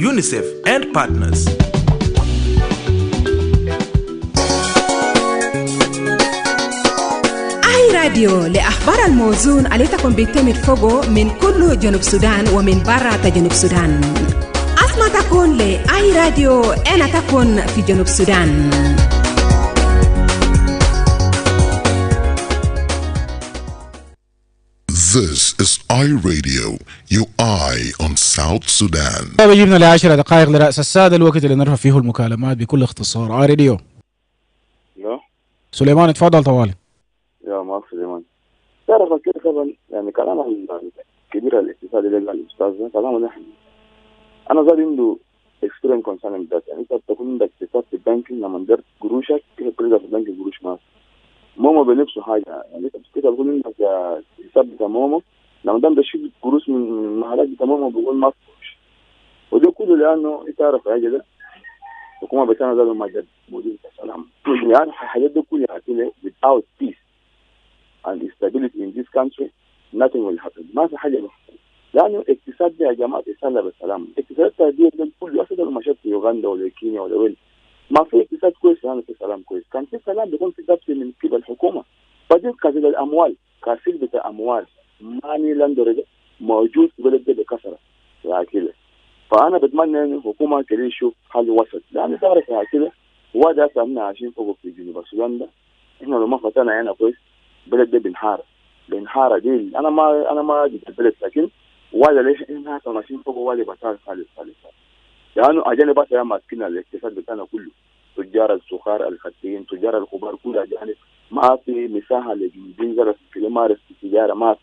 UNICEF, and partners. راديو لأخبار الموزون عليكم بيتم فوقه من كل جنوب السودان ومن برا جنوب السودان. أسمع تكون لأي راديو أنا تكون في جنوب السودان. This is iRadio, your eye on South Sudan. بيجيبنا ل10 دقائق لرأس السادة، الوقت اللي نرفع فيه المكالمات بكل اختصار. iRadio. لا سليمان اتفضل طوالي. يا ما سليمان تعرف كيف يعني كلام الكبيره الاقتصادي اللي قال الاستاذ كلامه نحن انا زاد عنده اكسبيرينس كونسرن ذات. يعني انت بتكون عندك اقتصاد في البنك لما درت قروشك كيف بتلقى في البنك قروش ما مومو بنفسه حاجه. يعني انت بتكون عندك حساب بتاع مومو لما دام بشيل قروش من محلات بتاع مومو بيقول ما فيش. وده كله لانه انت عارف حاجه ده الحكومه بتاعنا ده ما جد موجود سلام. يعني الحاجات دي كلها كده without peace and stability in this country nothing will happen. ما في حاجه بحصل لانه اقتصاد ده يا جماعه يسلى بالسلام. اقتصاد ده كله اصلا ما شفت في يوغندا ولا كينيا ولا وين ما في اقتصاد كويس يعني في سلام كويس. كان في سلام بيكون في ضبط من قبل الحكومه. بعدين كاسيل الاموال كاسيل بتاع اموال ماني لاندر موجود في بلد ده بكثره يا كده. فانا بتمنى ان الحكومه كده تشوف حل وسط لان تعرف يا كده وده احنا عايشين فوق في جنوب السودان ده احنا لو ما فتحنا عيننا كويس البلد ده بنحار دي. انا ما جيت البلد لكن ولا ليش احنا ماشيين فوق ولا بطال خالص. لانه اجانب بس يا ماسكين الاقتصاد بتاعنا كله تجار السكر الخاتين تجار الخضار كلها اجانب. ما في مساحه للجنزيره في مارس التجاره ما في.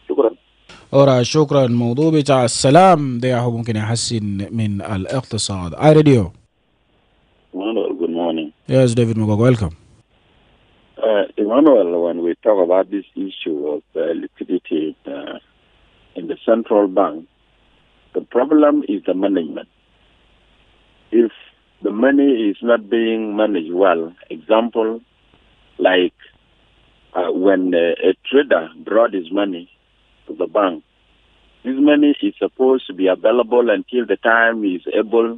شكرا. أورا شكرا. الموضوع بتاع السلام ده هو ممكن يحسن من الاقتصاد. اي راديو. Good morning. Yes, David Magog, welcome. Emmanuel, when we talk about this issue of liquidity in the central bank, the problem is the management. If the money is not being managed well, example, like when a trader brought his money to the bank, this money is supposed to be available until the time he is able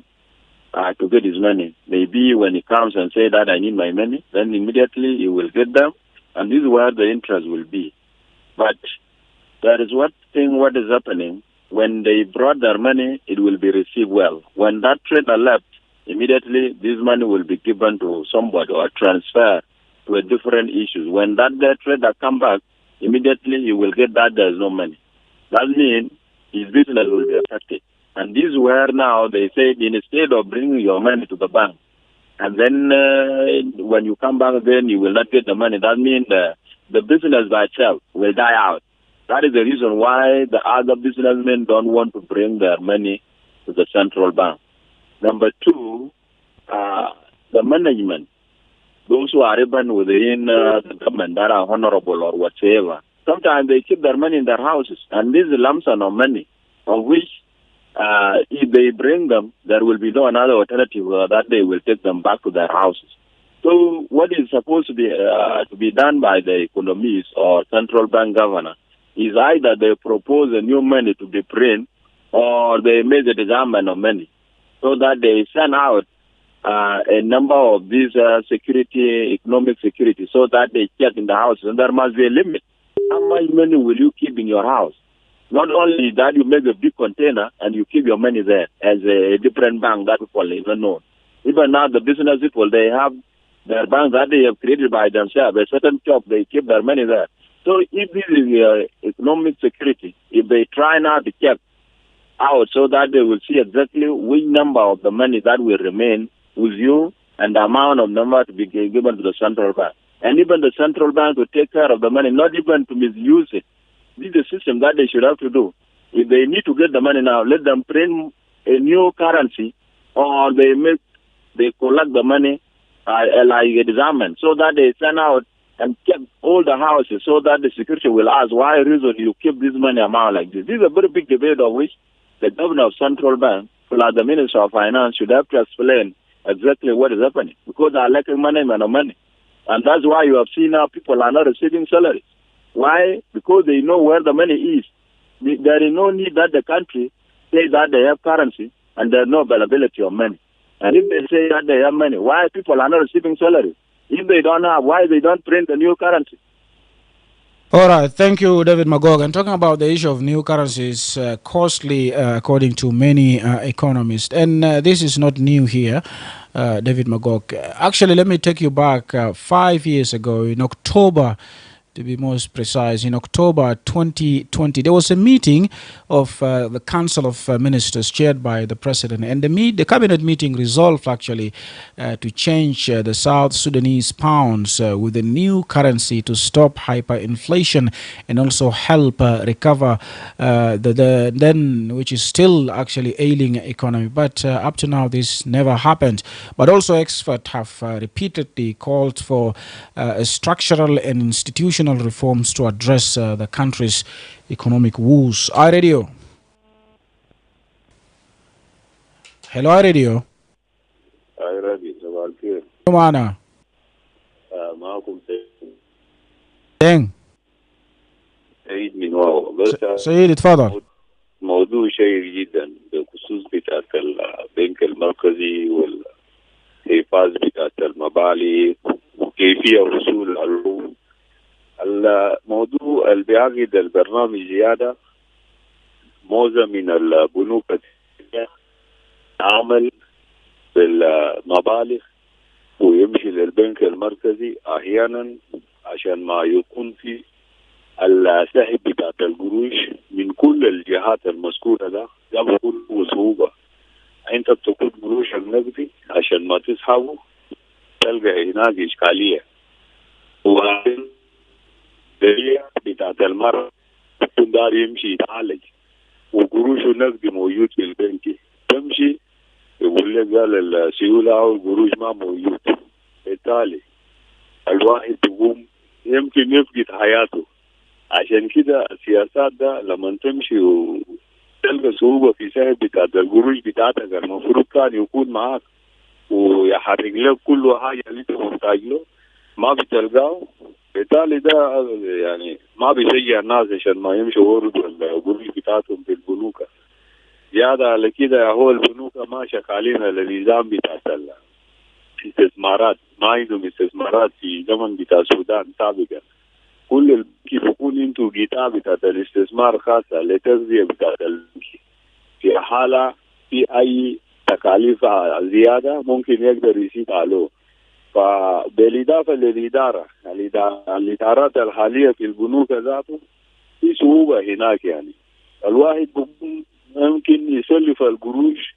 to get his money. Maybe when he comes and say that I need my money, then immediately he will get them, and this is where the interest will be. But there is what is happening. When they brought their money, it will be received well. When that trader left, immediately this money will be given to somebody or transferred to a different issue. When that trader come back, immediately he will get that there is no money. That means his business will be affected. And this is where now they say instead of bringing your money to the bank, and then when you come back then you will not get the money, that means the business by itself will die out. That is the reason why the other businessmen don't want to bring their money to the central bank. Number two, the management, those who are even within the government that are honorable or whatsoever, sometimes they keep their money in their houses, and this is a lump sum of money, of which if they bring them, there will be no another alternative that they will take them back to their houses. So what is supposed to be done by the economists or central bank governor is either they propose a new money to be printed or they make a disarmament of money so that they send out a number of these economic security so that they check in the houses. And there must be a limit. How much money will you keep in your house? Not only that, you make a big container and you keep your money there as a different bank that people even know. Even now, the business people, they have their banks that they have created by themselves. A certain shop, they keep their money there. So if this is economic security, if they try now to check out so that they will see exactly which number of the money that will remain with you and the amount of number to be given to the central bank. And even the central bank to take care of the money, not even to misuse it. This is the system that they should have to do. If they need to get the money now, let them print a new currency or they collect the money like a disarmament so that they send out and check all the houses so that the security will ask why reason you keep this money amount like this. This is a very big debate of which the governor of central bank, plus the minister of finance, should have to explain exactly what is happening because they are lacking management of money. And that's why you have seen now people are not receiving salaries. Why? Because they know where the money is. There is no need that the country say that they have currency and there is no availability of money. And if they say that they have money, why people are not receiving salaries? If they don't have, why they don't print a new currency? All right, thank you, David Magog. And talking about the issue of new currencies, costly according to many economists. And this is not new here, David Magog. Actually, let me take you back 5 years ago in October to be most precise, in October 2020. There was a meeting of the Council of Ministers chaired by the President, and the cabinet meeting resolved actually to change the South Sudanese pounds with a new currency to stop hyperinflation and also help recover the then, which is still actually ailing economy. But up to now, this never happened. But also experts have repeatedly called for structural and institutional reforms to address the country's economic woes. iRadio. Hello, iRadio. iRadio, صباح الخير. معنا. معكم سعيد. سعيد من واو. بس سعيد اتفضل. موضوع شيق جدا بخصوص بتاعت البنك المركزي والحفاظ بتاعت المبالغ وكيفية وصول العلوم. الموضوع اللي بيعقد البرنامج زيادة معظم من البنوك تعمل بالمبالغ ويمشي للبنك المركزي أحيانا عشان ما يكون في السحب بتاعت القروش من كل الجهات المذكورة ده بيكون بصعوبة. أنت بتاخد قروش النقدي عشان ما تسحبه تلقى هناك إشكالية. وبعدين بتاعت المرة يكون دار يمشي يتعالج وقروشه نقدي موجود في البنك، تمشي يقول لك قال السيولة أو القروش ما موجود، بالتالي الواحد يقوم يمكن يفقد حياته. عشان كده السياسات ده لما تمشي وتلقى صعوبة في سحب بتاعت القروش بتاعتك المفروض كان يكون معاك ويحرك لك كل حاجة اللي انت محتاج له، ما بتلقاه. بالتالي ده يعني ما بيشجع الناس عشان ما يمشوا يوردوا القروش بتاعتهم في البنوك. زيادة على كده هو البنوك ما شغالين على النظام بتاعت الاستثمارات، ما عندهم استثمارات في زمن بتاع السودان سابقا. كل كيف يكون انتوا قطاع بتاعت الاستثمار خاصة لتغذية بتاعت البنك، في حالة في أي تكاليف زيادة ممكن يقدر يزيد عليه. فبالإضافة للإدارة الإدارات الحالية في البنوك ذاته في صعوبة هناك. يعني الواحد ممكن يسلف القروش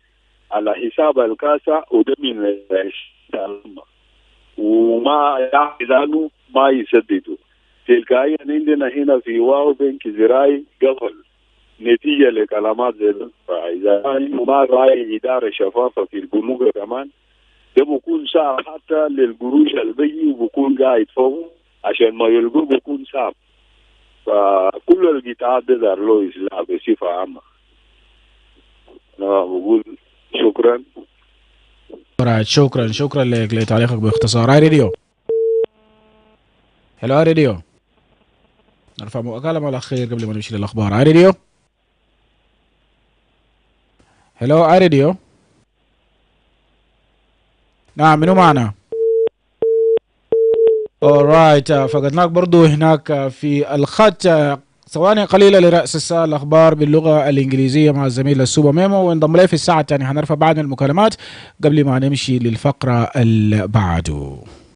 على حساب الكاسة وده من وما يعرف عنه ما يسدده. تلقائيا عندنا هنا في واو بنك زراعي قفل نتيجة لكلامات زي ده. فإذا ما راعي إدارة شفافة في البنوك كمان ده بكون صعب حتى للقروش البي وبكون قاعد فوق عشان ما يلقوه بكون صعب. فكل القطاعات ده دار له إصلاح بصفة عامة. أنا بقول شكرا. شكرا لك لتعليقك باختصار. راديو. هلو راديو. نرفع مكالمة الأخير قبل ما نمشي للأخبار. راديو. هلو راديو. نعم منو معنا؟ alright فقدناك برضو هناك في الخط. ثواني قليلة لرأس الساعة الأخبار باللغة الإنجليزية مع الزميل السوبر ميمو، وانضم لي في الساعة الثانية. هنرفع بعض من المكالمات قبل ما نمشي للفقرة اللي بعده.